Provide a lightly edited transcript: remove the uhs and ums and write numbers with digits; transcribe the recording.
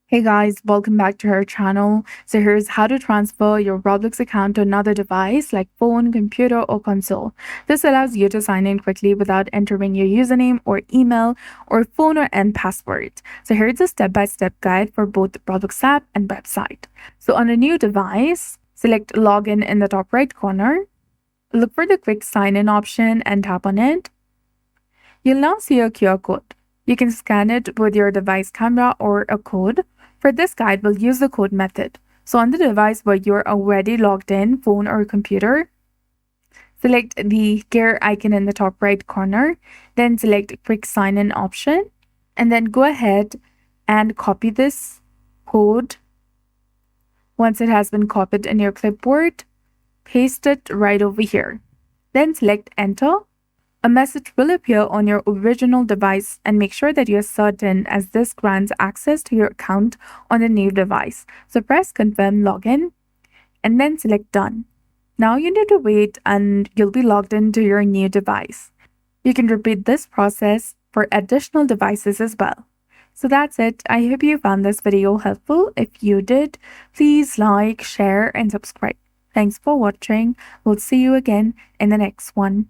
Hey guys, welcome back to our channel. So here's how to transfer your Roblox account to another device like phone, computer, or console. This allows you to sign in quickly without entering your username or email or phone or and password. So here's a step-by-step guide for both the Roblox app and website. So on a new device, select login in the top right corner. Look for the quick sign in option and tap on it. You'll now see a QR code. You can scan it with your device camera or a code. For this guide, we'll use the code method. So on the device where you're already logged in, phone or computer, select the gear icon in the top right corner, then select quick sign in option, and then go ahead and copy this code. Once it has been copied in your clipboard, paste it right over here. Then select enter. A message will appear on your original device and make sure that you're certain as this grants access to your account on the new device. So press confirm login and then select done. Now you need to wait and you'll be logged into your new device. You can repeat this process for additional devices as well. So that's it. I hope you found this video helpful. If you did, please like, share, and subscribe. Thanks for watching. We'll see you again in the next one.